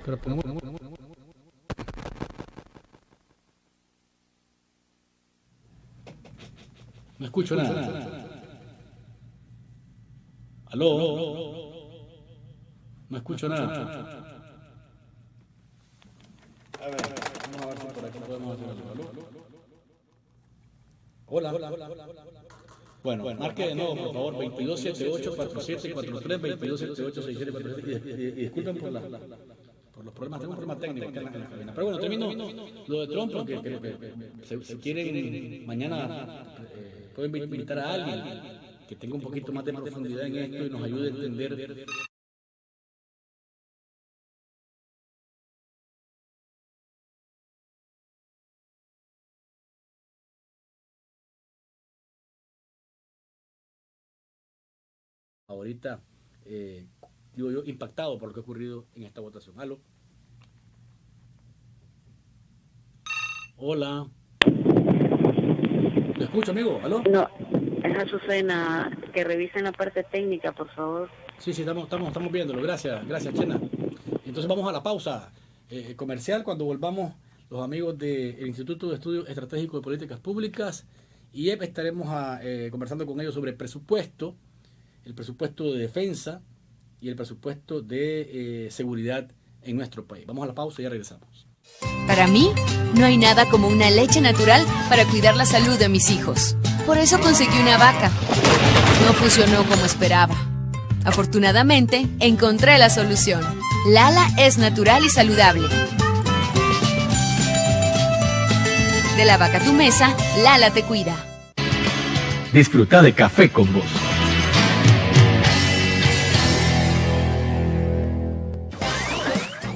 Pero pongamos... No escucho nada. Aló. No escucho nada. A ver, vamos a ver si por aquí podemos hacer algo. Hola. Bueno, marque de nuevo, por favor, 2278-4743, 2278-6747. Y disculpen por los problemas, tengo un problema técnico acá en la cabina. Pero bueno, termino lo de Trump, porque creo que si quieren mañana pueden invitar a alguien que tenga un poquito más de profundidad en esto y nos ayude a entender. Ahorita, digo yo, impactado por lo que ha ocurrido en esta votación. ¿Aló? Hola. ¿Te escucho, amigo? ¿Aló? No, es Azucena, que revisen la parte técnica, por favor. Sí, estamos viéndolo. Gracias, Chena. Entonces vamos a la pausa comercial. Cuando volvamos, los amigos del Instituto de Estudios Estratégicos de Políticas Públicas, IEP, estaremos conversando con ellos sobre presupuesto, el presupuesto de defensa y el presupuesto de seguridad en nuestro país. Vamos a la pausa y ya regresamos. Para mí, no hay nada como una leche natural para cuidar la salud de mis hijos. Por eso conseguí una vaca. No funcionó como esperaba. Afortunadamente, encontré la solución. Lala es natural y saludable. De la vaca a tu mesa, Lala te cuida. Disfruta de Café con Vos.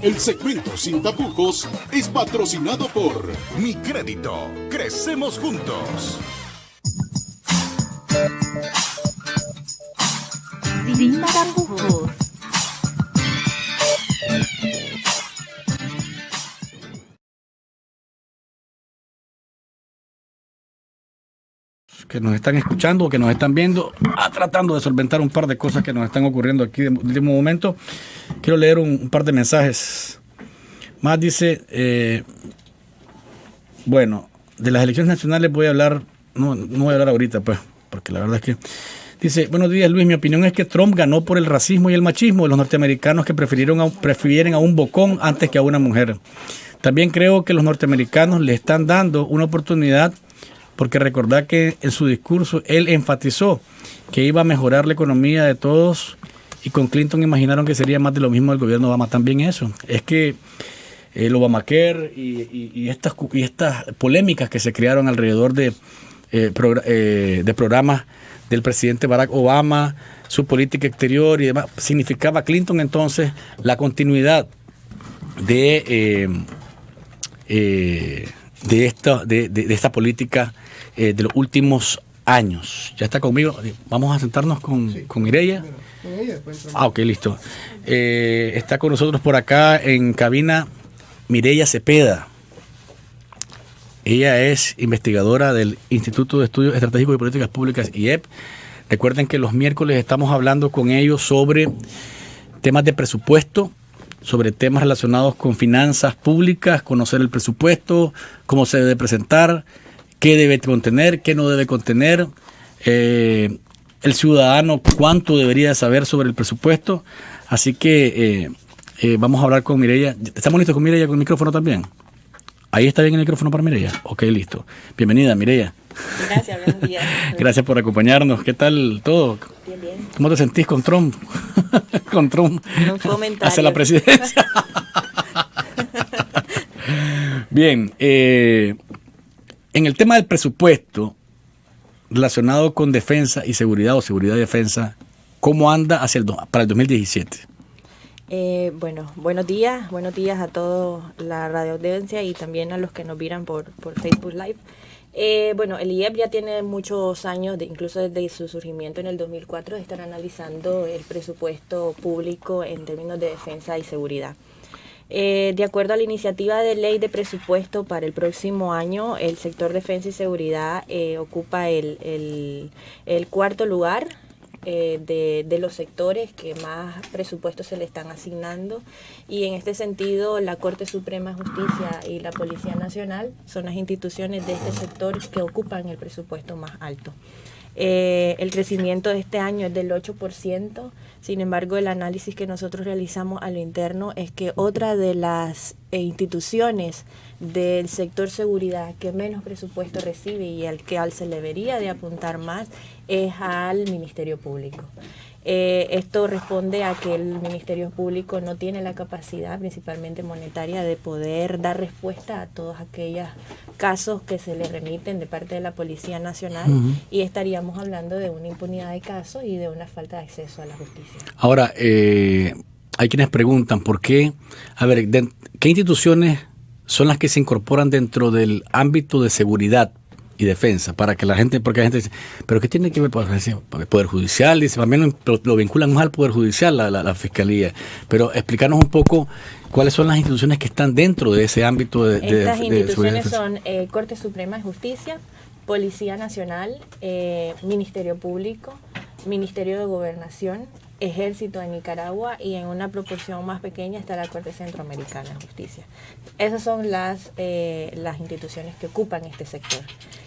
El segmento Sin Tapujos es patrocinado por Mi Crédito. Crecemos juntos. Sin Tapujos. Que nos están escuchando, que nos están viendo, tratando de solventar un par de cosas que nos están ocurriendo aquí de último momento. Quiero leer un par de mensajes más. Dice, bueno, de las elecciones nacionales voy a hablar, no voy a hablar ahorita, pues, porque la verdad es que dice, buenos días Luis, mi opinión es que Trump ganó por el racismo y el machismo de los norteamericanos que prefieren a un bocón antes que a una mujer. También creo que los norteamericanos le están dando una oportunidad, porque recordad que en su discurso él enfatizó que iba a mejorar la economía de todos, y con Clinton imaginaron que sería más de lo mismo del gobierno Obama. También eso, es que el Obamacare y estas polémicas que se crearon alrededor de programas del presidente Barack Obama, su política exterior y demás, significaba Clinton entonces la continuidad de esta política de los últimos años. Ya está conmigo. Vamos a sentarnos con Mireya. Ok, listo. Está con nosotros por acá en cabina Mireya Cepeda. Ella es investigadora del Instituto de Estudios Estratégicos y Políticas Públicas, IEP. Recuerden que los miércoles estamos hablando con ellos sobre temas de presupuesto, sobre temas relacionados con finanzas públicas, conocer el presupuesto, cómo se debe presentar, qué debe contener, qué no debe contener, el ciudadano cuánto debería saber sobre el presupuesto. Así que vamos a hablar con Mireya. ¿Estamos listos con Mireya con el micrófono también? ¿Ahí está bien el micrófono para Mireya? Ok, listo. Bienvenida, Mireya. Gracias, buen día. Gracias por acompañarnos. ¿Qué tal todo? Bien, bien. ¿Cómo te sentís con Trump? Con Trump hacia la presidencia. Bien, en el tema del presupuesto relacionado con defensa y seguridad, o seguridad y defensa, ¿cómo anda para el 2017? Bueno, buenos días a toda la radio audiencia y también a los que nos miran por Facebook Live. Bueno, el IEP ya tiene muchos años, incluso desde su surgimiento en el 2004, de estar analizando el presupuesto público en términos de defensa y seguridad. De acuerdo a la iniciativa de ley de presupuesto para el próximo año, el sector defensa y seguridad ocupa el cuarto lugar de los sectores que más presupuestos se le están asignando, y en este sentido la Corte Suprema de Justicia y la Policía Nacional son las instituciones de este sector que ocupan el presupuesto más alto. El crecimiento de este año es del 8%, sin embargo el análisis que nosotros realizamos a lo interno es que otra de las instituciones del sector seguridad que menos presupuesto recibe y al que se le debería de apuntar más es al Ministerio Público. Esto responde a que el Ministerio Público no tiene la capacidad, principalmente monetaria, de poder dar respuesta a todos aquellos casos que se le remiten de parte de la Policía Nacional, y estaríamos hablando de una impunidad de casos y de una falta de acceso a la justicia. Ahora, hay quienes preguntan por qué, ¿qué instituciones son las que se incorporan dentro del ámbito de seguridad y defensa? Para que la gente, porque la gente dice, ¿pero qué tiene que ver con el Poder Judicial? Dice, al menos lo vinculan más al Poder Judicial, la Fiscalía. Pero explícanos un poco cuáles son las instituciones que están dentro de ese ámbito de Estas instituciones seguridad y son Corte Suprema de Justicia, Policía Nacional, Ministerio Público, Ministerio de Gobernación, Ejército de Nicaragua, y en una proporción más pequeña está la Corte Centroamericana de Justicia. Esas son las instituciones que ocupan este sector.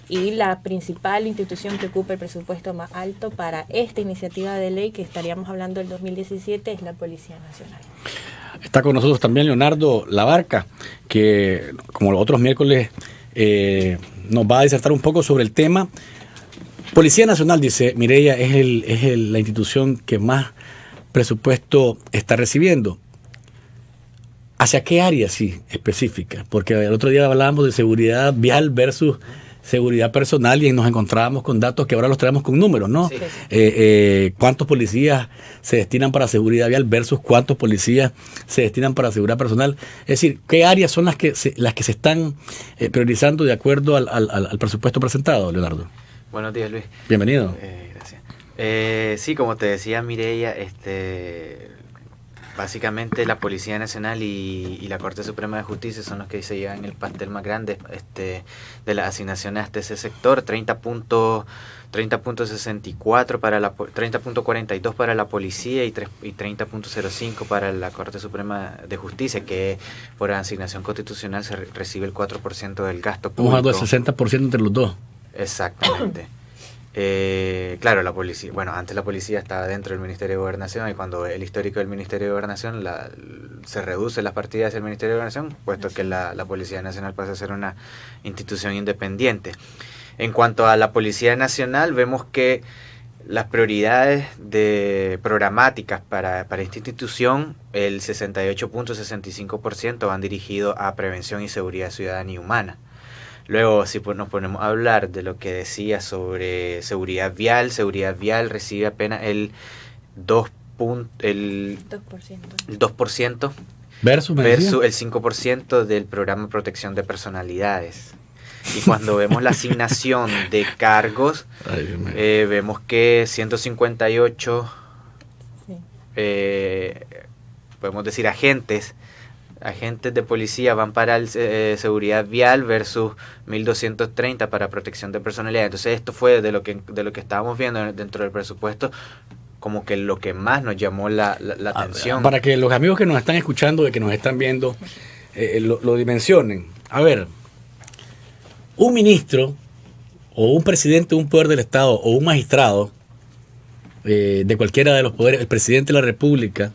Y la principal institución que ocupa el presupuesto más alto para esta iniciativa de ley que estaríamos hablando del 2017 es la Policía Nacional. Está con nosotros también Leonardo Labarca, que como los otros miércoles nos va a disertar un poco sobre el tema. Policía Nacional, dice Mireya, es la institución que más presupuesto está recibiendo. ¿Hacia qué área, sí, específica? Porque el otro día hablábamos de seguridad vial versus seguridad personal y nos encontrábamos con datos que ahora los traemos con números, ¿no? Sí. ¿Cuántos policías se destinan para seguridad vial versus cuántos policías se destinan para seguridad personal? Es decir, ¿qué áreas son las que se están priorizando de acuerdo al presupuesto presentado, Leonardo? Buenos días, Luis. Bienvenido. Gracias. Sí, como te decía Mireya, básicamente la Policía Nacional y la Corte Suprema de Justicia son los que se llevan el pastel más grande de las asignaciones hasta ese sector. 30.64 para 30.42 para la policía y 30.05 para la Corte Suprema de Justicia, que por asignación constitucional se recibe el 4% del gasto público. Estamos hablando del 60% entre los dos. Exactamente. Claro, la policía, antes la policía estaba dentro del Ministerio de Gobernación, y cuando el histórico del Ministerio de Gobernación se reduce las partidas del Ministerio de Gobernación, puesto que la Policía Nacional pasa a ser una institución independiente. En cuanto a la Policía Nacional, vemos que las prioridades programáticas para esta institución, el 68.65% van dirigidos a prevención y seguridad ciudadana y humana. Luego, si nos ponemos a hablar de lo que decía sobre seguridad vial recibe apenas el 2%. Versus el 5% del programa de protección de personalidades. Y cuando vemos la asignación de cargos, vemos que 158, podemos decir agentes de policía van para seguridad vial versus 1.230 para protección de personalidad. Entonces esto fue de lo que estábamos viendo dentro del presupuesto, como que lo que más nos llamó la atención. Para que los amigos que nos están escuchando y que nos están viendo lo dimensionen. A ver, un ministro o un presidente de un poder del Estado o un magistrado de cualquiera de los poderes, el presidente de la República,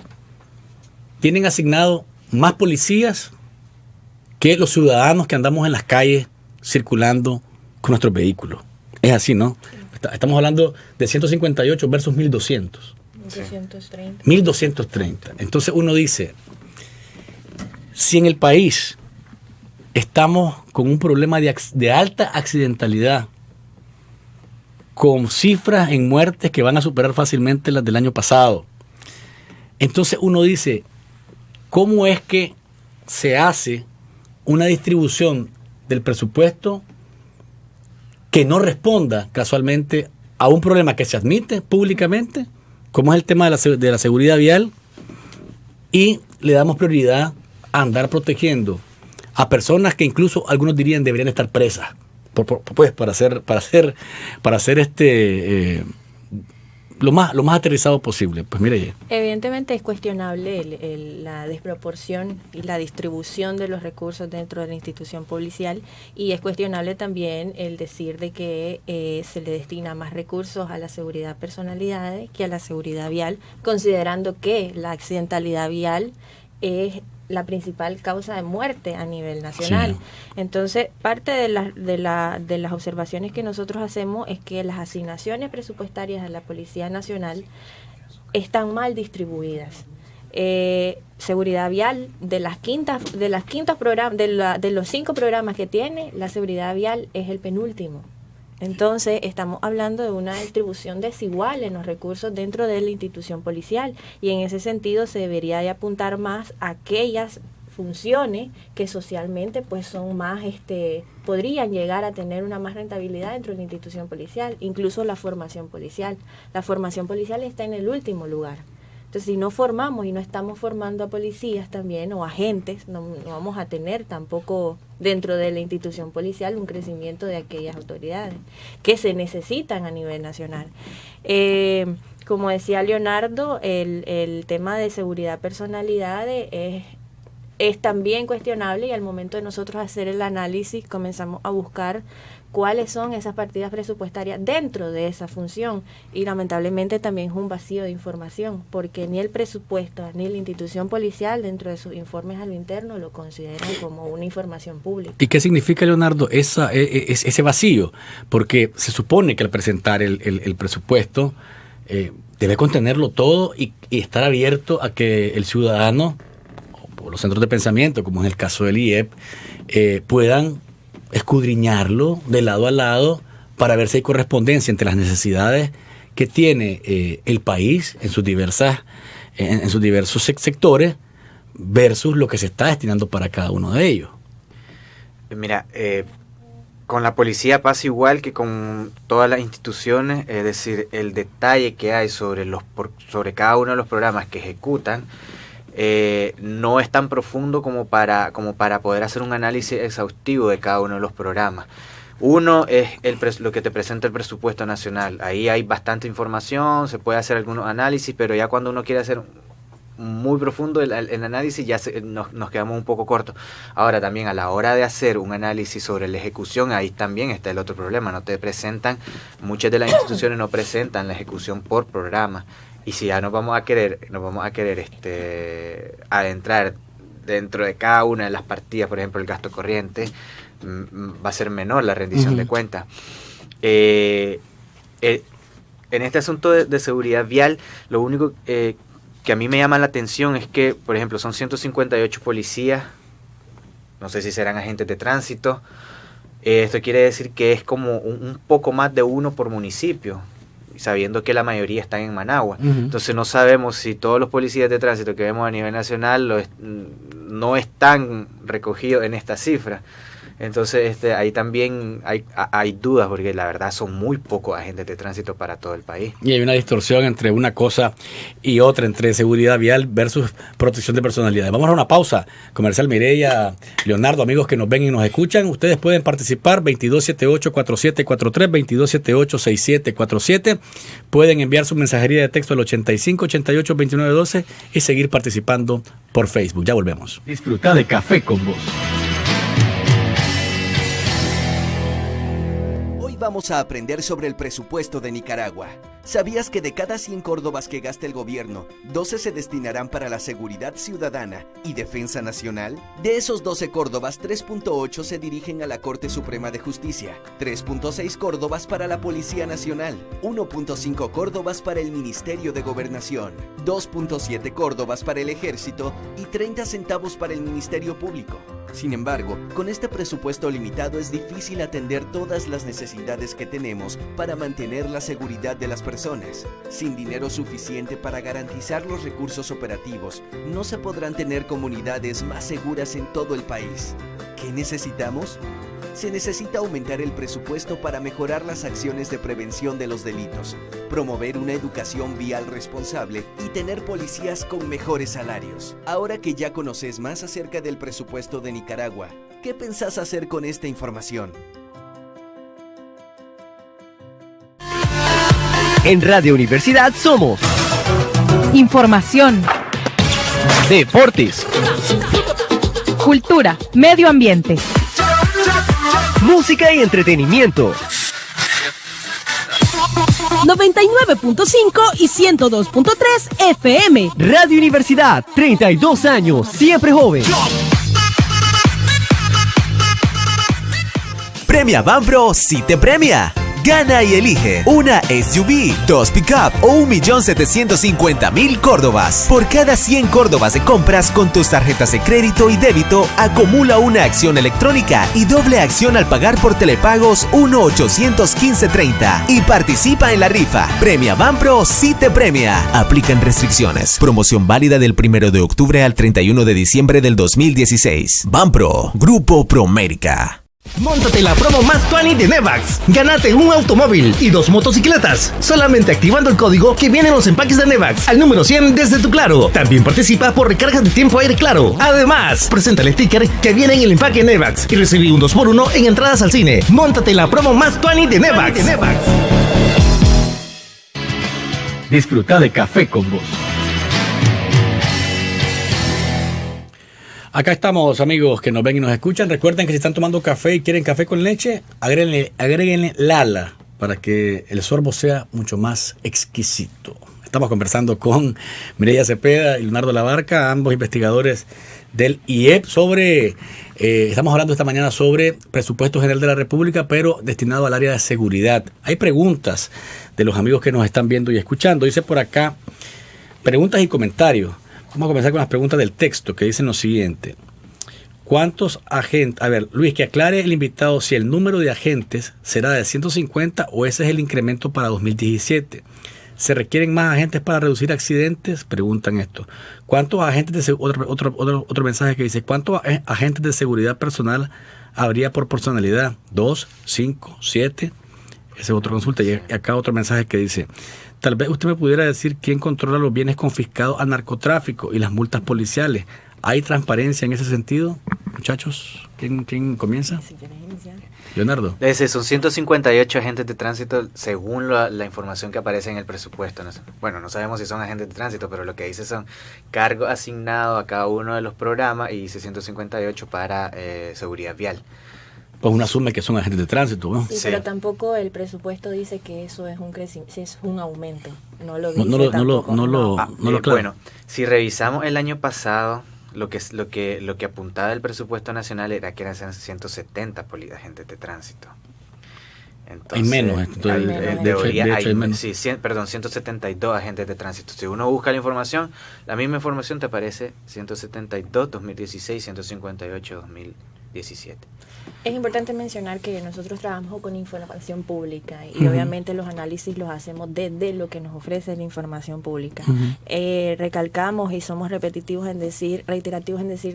tienen asignado más policías que los ciudadanos que andamos en las calles circulando con nuestros vehículos. Es así, ¿no? Estamos hablando de 158 versus 1.200. 1.230. 1.230. Entonces uno dice, si en el país estamos con un problema de alta accidentalidad, con cifras en muertes que van a superar fácilmente las del año pasado, entonces uno dice, ¿cómo es que se hace una distribución del presupuesto que no responda casualmente a un problema que se admite públicamente, como es el tema de la seguridad vial, y le damos prioridad a andar protegiendo a personas que incluso algunos dirían deberían estar presas, pues para hacer lo más aterrizado posible. Pues mire. Evidentemente es cuestionable la desproporción y la distribución de los recursos dentro de la institución policial, y es cuestionable también el decir de que se le destina más recursos a la seguridad personalidades que a la seguridad vial, considerando que la accidentalidad vial es la principal causa de muerte a nivel nacional. Sí. Entonces, parte de las observaciones que nosotros hacemos es que las asignaciones presupuestarias a la Policía Nacional están mal distribuidas. Seguridad vial, de los 5 programas que tiene, la seguridad vial es el penúltimo. Entonces, estamos hablando de una distribución desigual en los recursos dentro de la institución policial, y en ese sentido se debería de apuntar más a aquellas funciones que socialmente pues son más, podrían llegar a tener una más rentabilidad dentro de la institución policial, incluso la formación policial. La formación policial está en el último lugar. Entonces, si no formamos y no estamos formando a policías también o agentes, no vamos a tener tampoco dentro de la institución policial un crecimiento de aquellas autoridades que se necesitan a nivel nacional. Como decía Leonardo, el tema de seguridad personalidades es también cuestionable, y al momento de nosotros hacer el análisis comenzamos a buscar cuáles son esas partidas presupuestarias dentro de esa función, y lamentablemente también es un vacío de información, porque ni el presupuesto ni la institución policial dentro de sus informes a lo interno lo consideran como una información pública. ¿Y qué significa, Leonardo, ese vacío? Porque se supone que al presentar el presupuesto debe contenerlo todo y estar abierto a que el ciudadano o los centros de pensamiento, como en el caso del IEP, puedan escudriñarlo de lado a lado para ver si hay correspondencia entre las necesidades que tiene el país en sus diversos sectores versus lo que se está destinando para cada uno de ellos. Mira, con la policía pasa igual que con todas las instituciones, es decir, el detalle que hay sobre cada uno de los programas que ejecutan no es tan profundo como para poder hacer un análisis exhaustivo de cada uno de los programas. Uno es lo que te presenta el presupuesto nacional. Ahí hay bastante información, se puede hacer algunos análisis, pero ya cuando uno quiere hacer muy profundo el análisis ya nos quedamos un poco cortos. Ahora también a la hora de hacer un análisis sobre la ejecución, ahí también está el otro problema. Muchas de las instituciones no presentan la ejecución por programa. Y si ya nos vamos a querer adentrar dentro de cada una de las partidas, por ejemplo el gasto corriente, va a ser menor la rendición de cuentas. En este asunto de seguridad vial, lo único que a mí me llama la atención es que, por ejemplo, son 158 policías, no sé si serán agentes de tránsito. Esto quiere decir que es como un poco más de uno por municipio, sabiendo que la mayoría están en Managua. Entonces no sabemos si todos los policías de tránsito que vemos a nivel nacional no están recogidos en esta cifra. Entonces ahí también hay dudas, porque la verdad son muy pocos agentes de tránsito para todo el país. Y hay una distorsión entre una cosa y otra, entre seguridad vial versus protección de personalidades. Vamos a una pausa comercial. Mireya, Leonardo, amigos que nos ven y nos escuchan, ustedes pueden participar 2278-4743, 2278-6747. Pueden enviar su mensajería de texto al 8588-2912 y seguir participando por Facebook. Ya volvemos. Disfruta de Café con Vos. Vamos a aprender sobre el presupuesto de Nicaragua. ¿Sabías que de cada 100 córdobas que gasta el gobierno, 12 se destinarán para la seguridad ciudadana y defensa nacional? De esos 12 córdobas, 3.8 se dirigen a la Corte Suprema de Justicia, 3.6 córdobas para la Policía Nacional, 1.5 córdobas para el Ministerio de Gobernación, 2.7 córdobas para el Ejército y 30 centavos para el Ministerio Público. Sin embargo, con este presupuesto limitado es difícil atender todas las necesidades que tenemos para mantener la seguridad de las personas. Sin dinero suficiente para garantizar los recursos operativos, no se podrán tener comunidades más seguras en todo el país. ¿Qué necesitamos? Se necesita aumentar el presupuesto para mejorar las acciones de prevención de los delitos, promover una educación vial responsable y tener policías con mejores salarios. Ahora que ya conoces más acerca del presupuesto de Nicaragua, ¿qué pensás hacer con esta información? En Radio Universidad somos información, deportes, cultura, medio ambiente, música y entretenimiento. 99.5 y 102.3 FM. Radio Universidad, 32 años, siempre joven. Premia Banpro sí te premia. Gana y elige una SUV, 2 pick-up o 1.750.000 córdobas. Por cada 100 córdobas de compras con tus tarjetas de crédito y débito, acumula una acción electrónica y doble acción al pagar por telepagos 1-815-30 y participa en la rifa. Premia Banpro sí te premia. Aplican restricciones. Promoción válida del 1 de octubre al 31 de diciembre del 2016. Banpro, Grupo Promérica. Móntate la promo más tuani de Nevax. Gánate un automóvil y 2 motocicletas, solamente activando el código que viene en los empaques de Nevax al número 100 desde tu Claro. También participa por recargas de tiempo aire Claro. Además, presenta el sticker que viene en el empaque Nevax y recibí un 2x1 en entradas al cine. Móntate la promo más tuani de Nevax. Disfruta de Café con Vos. Acá estamos, amigos que nos ven y nos escuchan. Recuerden que si están tomando café y quieren café con leche, agréguenle Lala para que el sorbo sea mucho más exquisito. Estamos conversando con Mireya Cepeda y Leonardo Labarca, ambos investigadores del IEP, estamos hablando esta mañana sobre presupuesto general de la República, pero destinado al área de seguridad. Hay preguntas de los amigos que nos están viendo y escuchando. Dice por acá, preguntas y comentarios. Vamos a comenzar con las preguntas del texto que dicen lo siguiente. ¿Cuántos agentes? A ver, Luis, que aclare el invitado si el número de agentes será de 150 o ese es el incremento para 2017. ¿Se requieren más agentes para reducir accidentes? Preguntan esto. ¿Cuántos agentes de otro mensaje que dice, ¿cuántos agentes de seguridad personal habría por personalidad? 2, 5, 7. Ese es otro consulta. Y acá otro mensaje que dice, tal vez usted me pudiera decir quién controla los bienes confiscados al narcotráfico y las multas policiales. ¿Hay transparencia en ese sentido? Muchachos, ¿quién comienza? Leonardo. Son 158 agentes de tránsito según la información que aparece en el presupuesto. Bueno, no sabemos si son agentes de tránsito, pero lo que dice son cargos asignados a cada uno de los programas y dice 158 para seguridad vial. Pues uno asume que son agentes de tránsito, ¿no? Sí, pero tampoco el presupuesto dice que eso es un crecimiento, es un aumento. No lo dice. Bueno, si revisamos el año pasado, lo que apuntaba el presupuesto nacional era que eran 170 agentes de tránsito. Entonces, hay menos. En teoría hay menos. Sí, 172 agentes de tránsito. Si uno busca la misma información te aparece 172 2016, 158 2017. Es importante mencionar que nosotros trabajamos con información pública y obviamente los análisis los hacemos desde lo que nos ofrece la información pública. Recalcamos y somos reiterativos en decir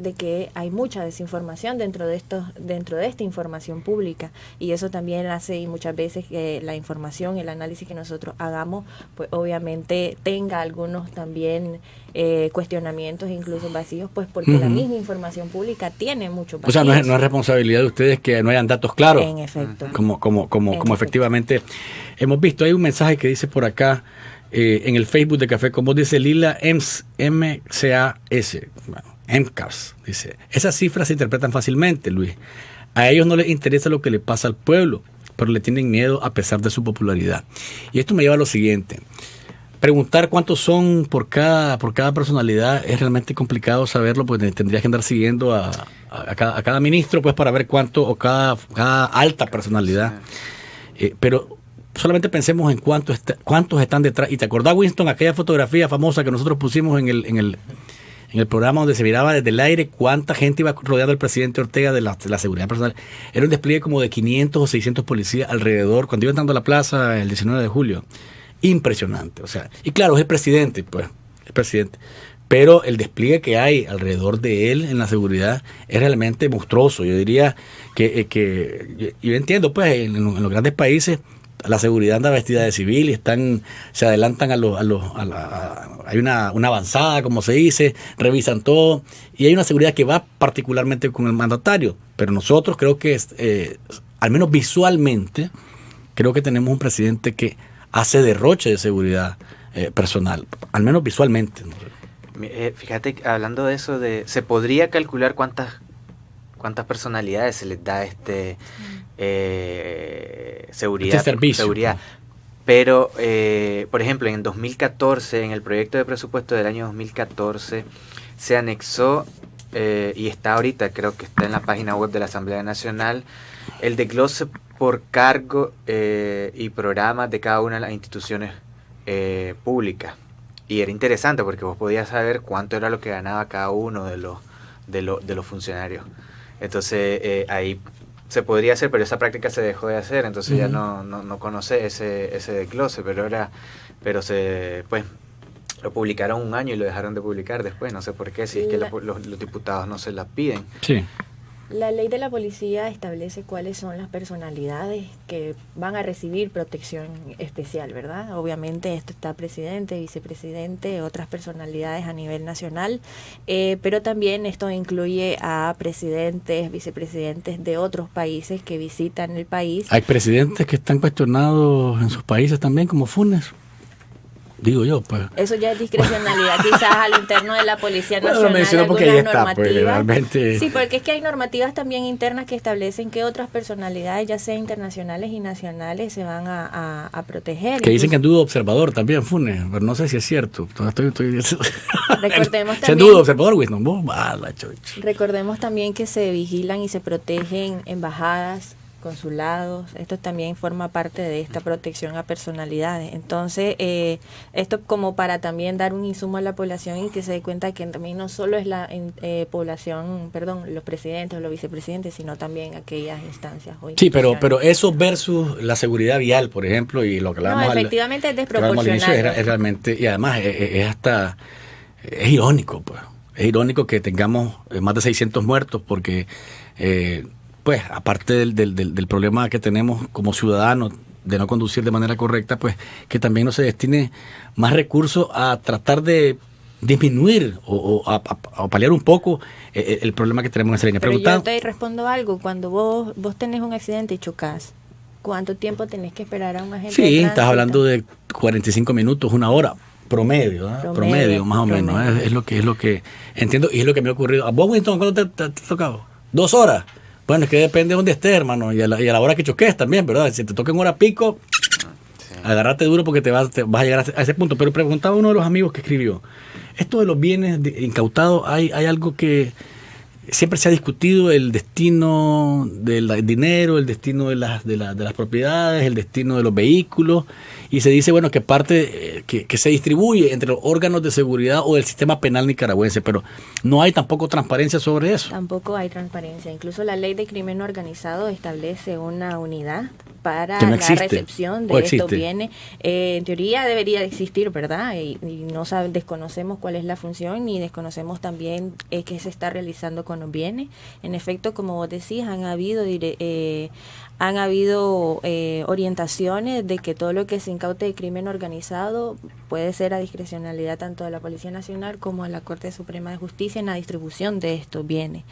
de que hay mucha desinformación dentro de esta información pública, y eso también hace y muchas veces que la información, el análisis que nosotros hagamos, pues obviamente tenga algunos también cuestionamientos, incluso vacíos, pues porque la misma información pública tiene mucho vacíos. O sea, no es responsabilidad de ustedes que no hayan datos claros. En efecto. Como efectivamente hemos visto. Hay un mensaje que dice por acá en el Facebook de Café con Vos, dice Lila MCAS, MCAS, dice, esas cifras se interpretan fácilmente, Luis. A ellos no les interesa lo que le pasa al pueblo, pero le tienen miedo a pesar de su popularidad. Y esto me lleva a lo siguiente. Preguntar cuántos son por cada personalidad es realmente complicado saberlo, porque tendrías que andar siguiendo a cada ministro pues para ver cuánto, o cada alta personalidad. Pero solamente pensemos en cuántos están detrás. ¿Y te acordás, Winston, aquella fotografía famosa que nosotros pusimos en el programa donde se miraba desde el aire cuánta gente iba rodeando al presidente Ortega de la seguridad personal? Era un despliegue como de 500 o 600 policías alrededor cuando iba entrando a la plaza el 19 de julio. Impresionante, o sea, y claro, es el presidente, pero el despliegue que hay alrededor de él en la seguridad es realmente monstruoso. Yo diría que yo entiendo, pues, en los grandes países la seguridad anda vestida de civil y se adelantan hay una avanzada, como se dice, revisan todo, y hay una seguridad que va particularmente con el mandatario, pero nosotros creo que al menos visualmente, creo que tenemos un presidente que hace derroche de seguridad personal, al menos visualmente. Fíjate, hablando de eso, se podría calcular cuántas personalidades se les da seguridad, seguridad. Pero, por ejemplo, en 2014, en el proyecto de presupuesto del año 2014, se anexó, y está ahorita, creo que está en la página web de la Asamblea Nacional, el desglose por cargo y programas de cada una de las instituciones públicas. Y era interesante porque vos podías saber cuánto era lo que ganaba cada uno de los funcionarios. Entonces, ahí se podría hacer, pero esa práctica se dejó de hacer, entonces ya no conoce ese desglose, pero pues lo publicaron un año y lo dejaron de publicar después, no sé por qué, si es que los diputados no se la piden. Sí. La ley de la policía establece cuáles son las personalidades que van a recibir protección especial, ¿verdad? Obviamente esto está presidente, vicepresidente, otras personalidades a nivel nacional, pero también esto incluye a presidentes, vicepresidentes de otros países que visitan el país. Hay presidentes que están cuestionados en sus países también, como Funes. Digo yo, pues. Eso ya es discrecionalidad, quizás al interno de la Policía Nacional, lo menciono porque ahí está, pues, realmente. Sí, porque es que hay normativas también internas que establecen que otras personalidades, ya sea internacionales y nacionales, se van a proteger. Que dicen que anduvo observador también, Funes, pero no sé si es cierto. Recordemos también. ¿Se anduvo observador, Winston? Recordemos también que se vigilan y se protegen embajadas, consulados, esto también forma parte de esta protección a personalidades. Entonces, esto como para también dar un insumo a la población y que se dé cuenta que también no solo es la población, los presidentes o los vicepresidentes, sino también aquellas instancias. Sí, pero eso versus la seguridad vial, por ejemplo, y lo que hablamos efectivamente es desproporcional. Es realmente, y además es irónico, pues. Es irónico que tengamos más de 600 muertos porque pues aparte del problema que tenemos como ciudadanos de no conducir de manera correcta, pues que también no se destine más recursos a tratar de disminuir o a paliar un poco el problema que tenemos en esa línea. Pero yo te respondo algo, cuando vos tenés un accidente y chocás, ¿cuánto tiempo tenés que esperar a un agente de tránsito? Estás hablando de 45 minutos, una hora. Promedio, más o menos. Es lo que entiendo y es lo que me ha ocurrido. ¿A vos, Winston, cuándo te ha tocado? 2 horas. Bueno, es que depende de dónde estés, hermano, y a la hora que choques también, ¿verdad? Si te toca en hora pico, agárrate duro porque te vas a llegar a ese punto. Pero preguntaba uno de los amigos que escribió, esto de los bienes incautados, hay algo que siempre se ha discutido, el destino del dinero, el destino de las propiedades, el destino de los vehículos, y se dice, bueno, que parte que se distribuye entre los órganos de seguridad o del sistema penal nicaragüense, pero no hay tampoco transparencia sobre eso. Tampoco hay transparencia. Incluso la ley de crimen organizado establece una unidad para no la existe, recepción de estos bienes. En teoría debería de existir, ¿verdad? Y desconocemos cuál es la función y desconocemos también qué se está realizando con los bienes. En efecto, como vos decís, han habido orientaciones de que todo lo que se incaute de crimen organizado puede ser a discrecionalidad tanto de la Policía Nacional como de la Corte Suprema de Justicia en la distribución de estos bienes.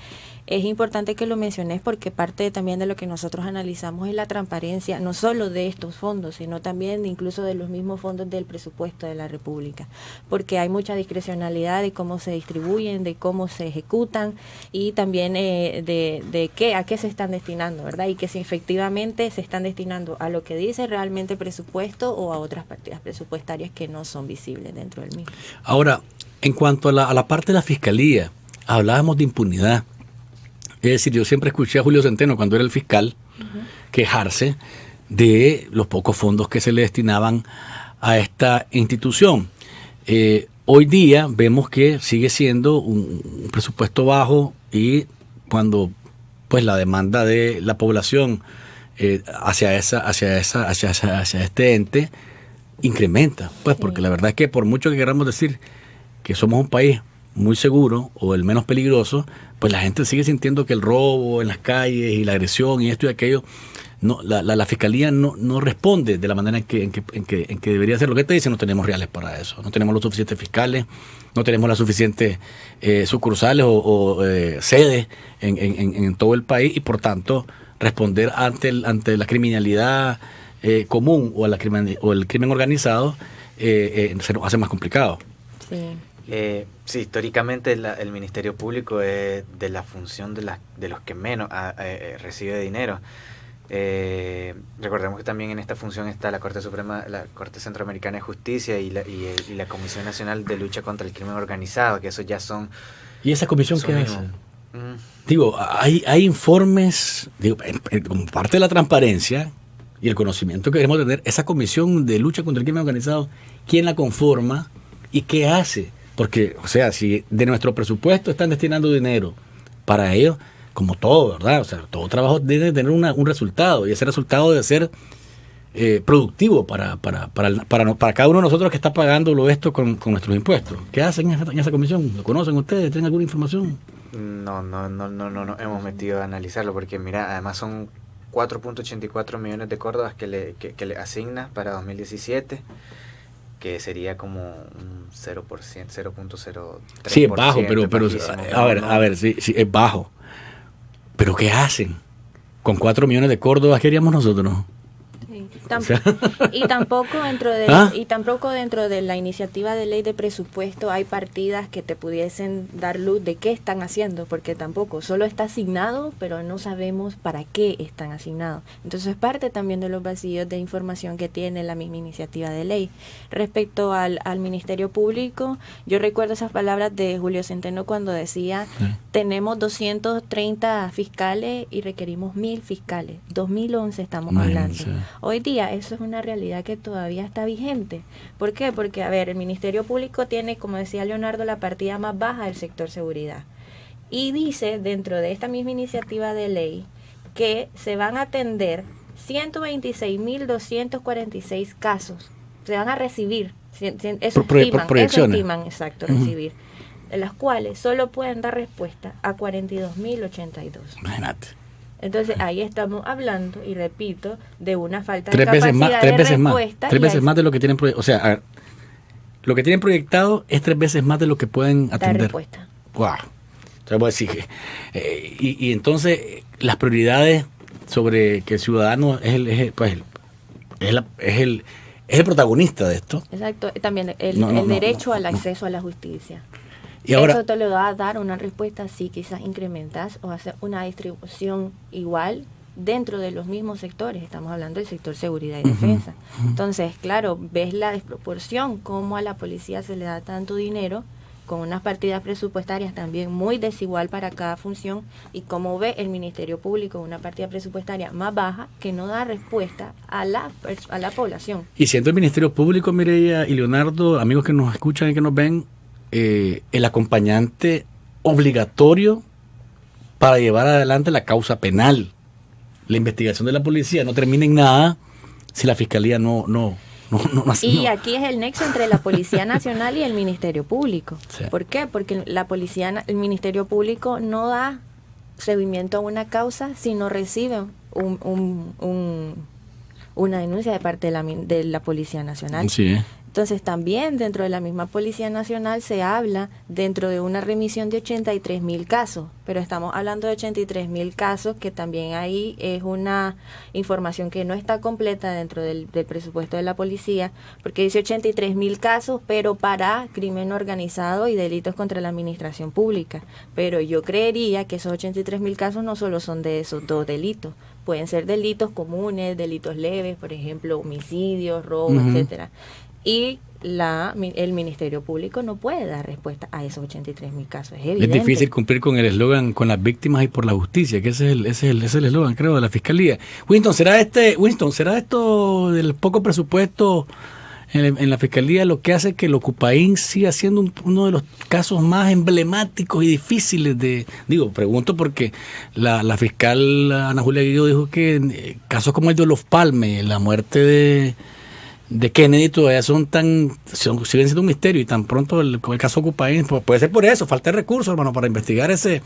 Es importante que lo menciones porque parte también de lo que nosotros analizamos es la transparencia, no solo de estos fondos, sino también incluso de los mismos fondos del presupuesto de la República, porque hay mucha discrecionalidad de cómo se distribuyen, de cómo se ejecutan y también de a qué se están destinando, ¿verdad? Y que si efectivamente se están destinando a lo que dice realmente el presupuesto o a otras partidas presupuestarias que no son visibles dentro del mismo. Ahora, en cuanto a la parte de la Fiscalía, hablábamos de impunidad. Es decir, yo siempre escuché a Julio Centeno cuando era el fiscal quejarse de los pocos fondos que se le destinaban a esta institución. Hoy día vemos que sigue siendo un presupuesto bajo y cuando pues la demanda de la población hacia este ente incrementa, pues porque la verdad es que por mucho que queramos decir que somos un país muy seguro o el menos peligroso, pues la gente sigue sintiendo que el robo en las calles y la agresión y esto y aquello, no, la fiscalía no responde de la manera en que debería ser. Lo que te dice, no tenemos reales para eso, no tenemos los suficientes fiscales, no tenemos las suficientes sucursales o sedes en todo el país y por tanto responder ante la criminalidad común o el crimen organizado, se nos hace más complicado. Sí. Sí, históricamente el Ministerio Público es de la función de los que menos recibe dinero. Recordemos que también en esta función está la Corte Suprema, la Corte Centroamericana de Justicia y la Comisión Nacional de Lucha contra el Crimen Organizado, que esos ya son... ¿Y esa comisión qué hace? Digo, hay informes, digo, como parte de la transparencia y el conocimiento que queremos tener, esa comisión de lucha contra el crimen organizado, ¿quién la conforma y qué hace? Porque, o sea, si de nuestro presupuesto están destinando dinero para ello, como todo, ¿verdad? O sea, todo trabajo debe tener un resultado, y ese resultado debe ser productivo para cada uno de nosotros que está pagándolo esto con nuestros impuestos. ¿Qué hacen en esa comisión? ¿Lo conocen ustedes? ¿Tienen alguna información? No hemos metido a analizarlo, porque mira, además son 4.84 millones de córdobas que le asigna para 2017, que sería como un 0%, 0.03%. Sí, es bajo, pero a ver, sí, es bajo. ¿Pero qué hacen? Con 4 millones de córdobas, ¿qué haríamos nosotros? Sí. Y tampoco dentro de la iniciativa de ley de presupuesto hay partidas que te pudiesen dar luz de qué están haciendo, porque tampoco, solo está asignado, pero no sabemos para qué están asignados. Entonces es parte también de los vacíos de información que tiene la misma iniciativa de ley. Respecto al Ministerio Público, yo recuerdo esas palabras de Julio Centeno cuando decía, tenemos 230 fiscales y requerimos 1.000 fiscales. 2011 estamos hablando. Hoy día eso es una realidad que todavía está vigente. ¿Por qué? Porque, a ver, el Ministerio Público tiene, como decía Leonardo, la partida más baja del sector seguridad. Y dice, dentro de esta misma iniciativa de ley, que se van a atender 126.246 casos. Se van a recibir. Eso estiman, exacto, recibir. De las cuales solo pueden dar respuesta a 42.082. Imagínate. Entonces ahí estamos hablando, y repito, de una falta de capacidad de respuesta. Tres veces más de lo que tienen proyectado. O sea, a ver, lo que tienen proyectado es 3 veces más de lo que pueden atender. Dar respuesta. Wow. Entonces voy a decir y entonces las prioridades sobre que el ciudadano es el protagonista de esto. Exacto. También el derecho al acceso a la justicia. Y ahora, eso te lo va a dar una respuesta si quizás incrementas o hacer una distribución igual dentro de los mismos sectores. Estamos hablando del sector seguridad y defensa. Entonces, claro, ves la desproporción, cómo a la policía se le da tanto dinero con unas partidas presupuestarias también muy desigual para cada función, y cómo ve el Ministerio Público una partida presupuestaria más baja que no da respuesta a la población. Y siendo el Ministerio Público, Mireya y Leonardo, amigos que nos escuchan y que nos ven, el acompañante obligatorio para llevar adelante la causa penal. La investigación de la policía no termina en nada si la fiscalía no hace. Y aquí es el nexo entre la Policía Nacional y el Ministerio Público. Sí. ¿Por qué? Porque el Ministerio Público no da seguimiento a una causa si no recibe una denuncia de parte de la Policía Nacional. Sí. Entonces también dentro de la misma Policía Nacional se habla dentro de una remisión de 83.000 casos, pero estamos hablando de 83.000 casos que también ahí es una información que no está completa dentro del presupuesto de la policía, porque dice 83.000 casos, pero para crimen organizado y delitos contra la administración pública. Pero yo creería que esos 83.000 casos no solo son de esos 2 delitos, pueden ser delitos comunes, delitos leves, por ejemplo, homicidios, robos, etcétera. Y el Ministerio Público no puede dar respuesta a esos 83.000 casos. Es evidente. Es difícil cumplir con el eslogan con las víctimas y por la justicia, que ese es el eslogan, creo, de la Fiscalía. Winston, ¿será esto del poco presupuesto en la Fiscalía lo que hace que el Ocupaín siga siendo uno de los casos más emblemáticos y difíciles de... Pregunto porque la fiscal Ana Julia Guido dijo que casos como el de Olof Palme, la muerte de Kennedy, todavía siguen siendo un misterio, y tan pronto el caso Ocupaín, pues puede ser por eso, falta de recursos, hermano, para investigar esa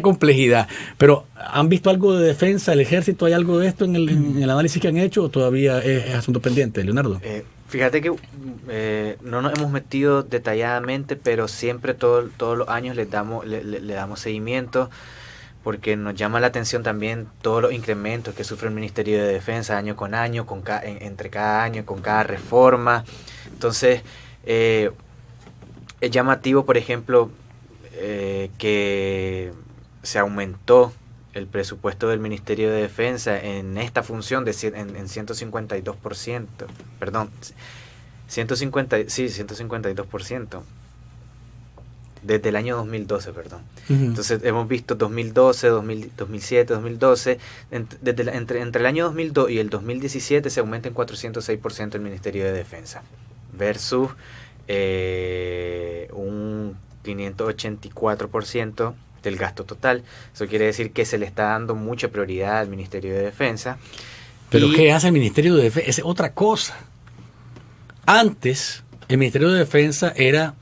complejidad. Pero ¿han visto algo de defensa, el ejército? ¿Hay algo de esto en el análisis que han hecho, o todavía es asunto pendiente, Leonardo? Fíjate que no nos hemos metido detalladamente, pero siempre todos los años le damos seguimiento. porque nos llama la atención también todos los incrementos que sufre el Ministerio de Defensa año con año, entre cada año, con cada reforma. Entonces, es llamativo, por ejemplo, que se aumentó el presupuesto del Ministerio de Defensa en esta función en 152%, perdón, 152%. Desde el año 2012, perdón. Entonces hemos visto 2012, 2007, 2012, entre el año 2002 y el 2017 se aumenta en 406% el Ministerio de Defensa, versus un 584% del gasto total. Eso quiere decir que se le está dando mucha prioridad al Ministerio de Defensa. Pero ¿qué hace el Ministerio de Defensa? Es otra cosa. Antes, el Ministerio de Defensa era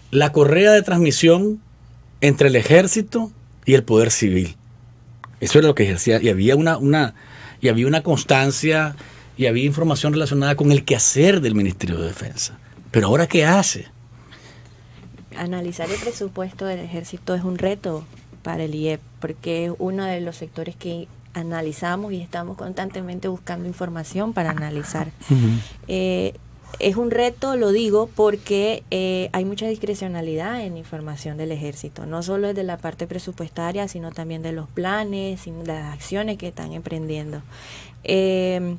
la correa de transmisión entre el ejército y el poder civil. Eso era lo que ejercía, y había una constancia y había información relacionada con el quehacer del Ministerio de Defensa. Pero ahora, ¿qué hace? Analizar el presupuesto del ejército es un reto para el IEP, porque es uno de los sectores que analizamos y estamos constantemente buscando información para analizar. Es un reto, lo digo, porque hay mucha discrecionalidad en la información del ejército, no solo de la parte presupuestaria, sino también de los planes y de las acciones que están emprendiendo. En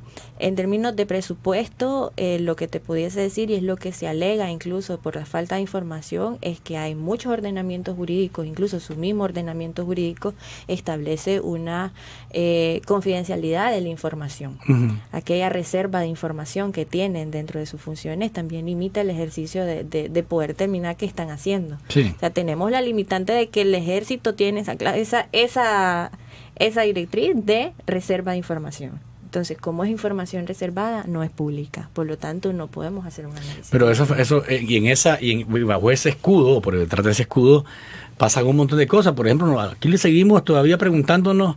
términos de presupuesto, lo que te pudiese decir, y es lo que se alega incluso por la falta de información, es que hay muchos ordenamientos jurídicos, incluso su mismo ordenamiento jurídico establece una confidencialidad de la información. Aquella reserva de información que tienen dentro de sus funciones también limita el ejercicio de poder determinar qué están haciendo. Sí. O sea, tenemos la limitante de que el ejército tiene esa directriz de reserva de información. Entonces, como es información reservada, no es pública. Por lo tanto, no podemos hacer un análisis. Pero bajo ese escudo, por detrás de ese escudo, pasan un montón de cosas. Por ejemplo, aquí le seguimos todavía preguntándonos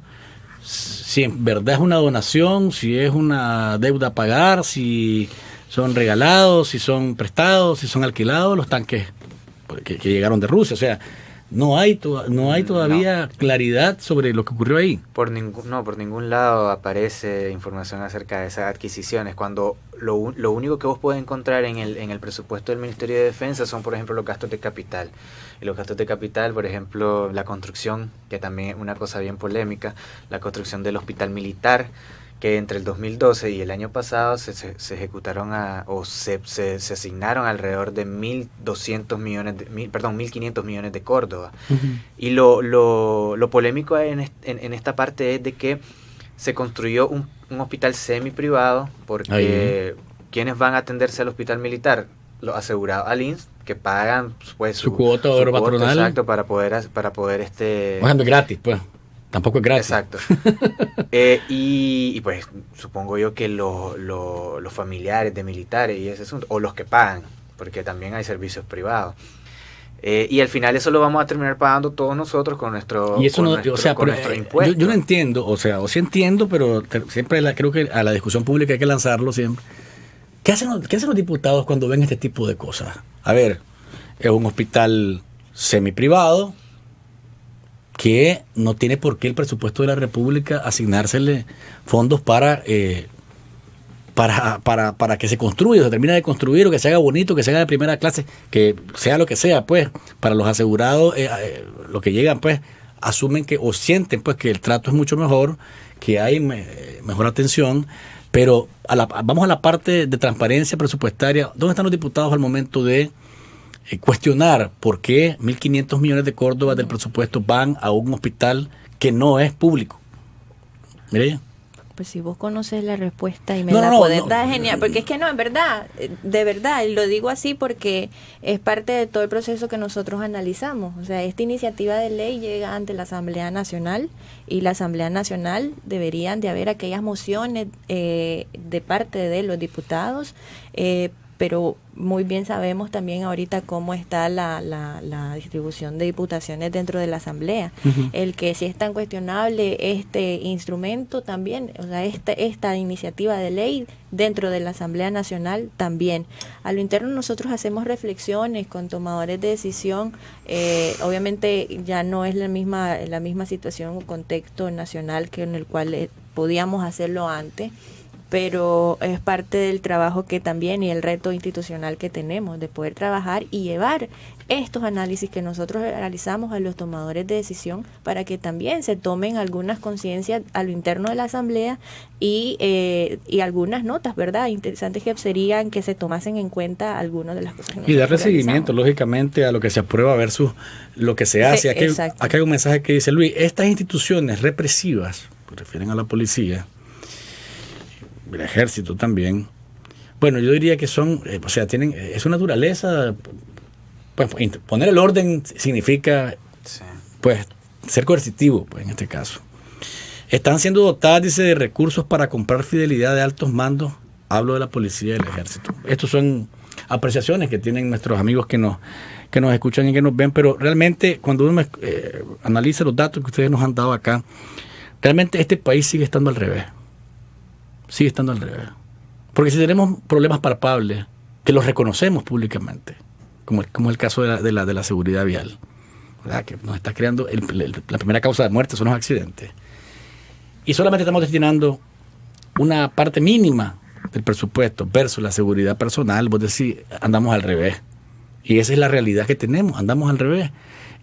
si en verdad es una donación, si es una deuda a pagar, si son regalados, si son prestados, si son alquilados los tanques que llegaron de Rusia. O sea, no hay todavía claridad sobre lo que ocurrió ahí. Por ningún lado aparece información acerca de esas adquisiciones, cuando lo único que vos podés encontrar en el presupuesto del Ministerio de Defensa son, por ejemplo, los gastos de capital. Y los gastos de capital, por ejemplo, la construcción, que también es una cosa bien polémica, la construcción del hospital militar, que entre el 2012 y el año pasado se ejecutaron se asignaron alrededor de 1.500 millones de Córdoba. Y lo polémico en esta parte es de que se construyó un hospital semi-privado, porque ¿quiénes van a atenderse al hospital militar? Los asegurados al INSS, que pagan pues su cuota patronal. Exacto, para poder Bueno, gratis, pues. Tampoco es gratis. Exacto. Y pues supongo yo que los familiares de militares y ese asunto, o los que pagan, porque también hay servicios privados. Y al final eso lo vamos a terminar pagando todos nosotros con nuestro impuesto. Yo no entiendo, o sí entiendo, pero siempre creo que a la discusión pública hay que lanzarlo siempre. ¿Qué hacen los diputados cuando ven este tipo de cosas? A ver, es un hospital semi-privado que no tiene por qué el presupuesto de la República asignársele fondos para que se construya, se termine de construir, o que se haga bonito, que se haga de primera clase, que sea lo que sea, pues, para los asegurados, los que llegan, pues, asumen que, o sienten, pues, que el trato es mucho mejor, que hay mejor atención, pero vamos a la parte de transparencia presupuestaria. ¿Dónde están los diputados al momento de cuestionar por qué 1.500 millones de Córdoba del presupuesto van a un hospital que no es público? Mire. Pues si vos conoces la respuesta y me la podés dar, genial, porque es que no, en verdad, de verdad, y lo digo así porque es parte de todo el proceso que nosotros analizamos. O sea, esta iniciativa de ley llega ante la Asamblea Nacional, y la Asamblea Nacional deberían de haber aquellas mociones de parte de los diputados pero muy bien sabemos también ahorita cómo está la distribución de diputaciones dentro de la Asamblea. El que si es tan cuestionable este instrumento también, o sea, esta iniciativa de ley dentro de la Asamblea Nacional también. A lo interno nosotros hacemos reflexiones con tomadores de decisión, obviamente ya no es la misma situación o contexto nacional que en el cual podíamos hacerlo antes, pero es parte del trabajo que también y el reto institucional que tenemos de poder trabajar y llevar estos análisis que nosotros realizamos a los tomadores de decisión para que también se tomen algunas conciencias a lo interno de la Asamblea y algunas notas, ¿verdad? Interesantes que serían que se tomasen en cuenta algunas de las cosas que y darle seguimiento, lógicamente, a lo que se aprueba versus lo que se hace. Aquí hay un mensaje que dice, Luis, estas instituciones represivas, se refieren a la policía, el ejército también, bueno, yo diría que son, o sea, tienen, es su naturaleza, pues poner el orden significa, pues, ser coercitivo, pues, en este caso. Están siendo dotadas, dice, de recursos para comprar fidelidad de altos mandos, hablo de la policía y del ejército. Estos son apreciaciones que tienen nuestros amigos que nos escuchan y que nos ven, pero realmente cuando uno analiza los datos que ustedes nos han dado acá, realmente este país sigue estando al revés. Sigue estando al revés. Porque si tenemos problemas palpables, que los reconocemos públicamente, como el caso de la seguridad vial, ¿verdad? Que nos está creando la primera causa de muerte son los accidentes. Y solamente estamos destinando una parte mínima del presupuesto versus la seguridad personal, vos decís, andamos al revés. Y esa es la realidad que tenemos, andamos al revés.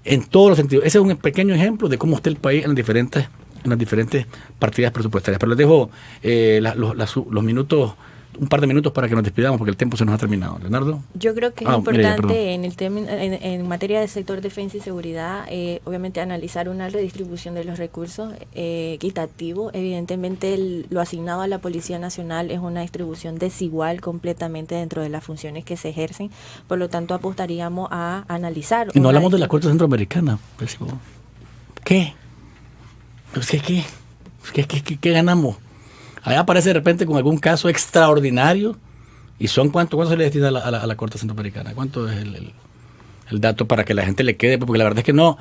En todos los sentidos. Ese es un pequeño ejemplo de cómo está el país en las diferentes partidas presupuestarias. Pero les dejo los minutos, un par de minutos para que nos despidamos porque el tiempo se nos ha terminado. Leonardo. Yo creo que es importante en materia del sector defensa y seguridad, obviamente analizar una redistribución de los recursos equitativo. Evidentemente lo asignado a la Policía Nacional es una distribución desigual completamente dentro de las funciones que se ejercen. Por lo tanto, apostaríamos a analizar. Y no hablamos de la Corte Centroamericana. ¿Qué? ¿Qué ganamos? Allá aparece de repente con algún caso extraordinario. ¿Y son cuánto se le destina a la Corte Centroamericana? ¿Cuánto es el dato para que la gente le quede? Porque la verdad es que uno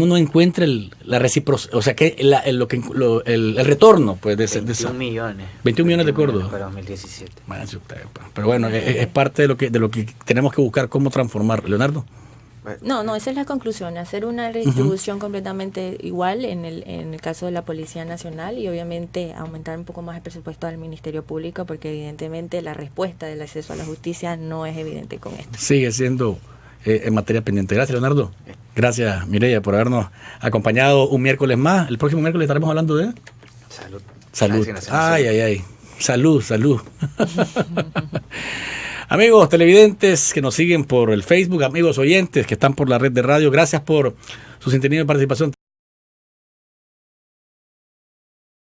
no encuentra la reciprocidad, o sea, que el retorno, pues, de 21 millones. 21 millones de Córdoba. Para 2017. Pero bueno, es parte de lo que tenemos que buscar cómo transformar. Leonardo. No, esa es la conclusión, hacer una redistribución completamente igual en el caso de la Policía Nacional y obviamente aumentar un poco más el presupuesto del Ministerio Público porque evidentemente la respuesta del acceso a la justicia no es evidente con esto. Sigue siendo en materia pendiente. Gracias, Leonardo. Gracias, Mireya, por habernos acompañado un miércoles más. El próximo miércoles estaremos hablando de... Salud. Ay. Salud. Amigos televidentes que nos siguen por el Facebook, amigos oyentes que están por la red de radio, gracias por su sintonía y participación.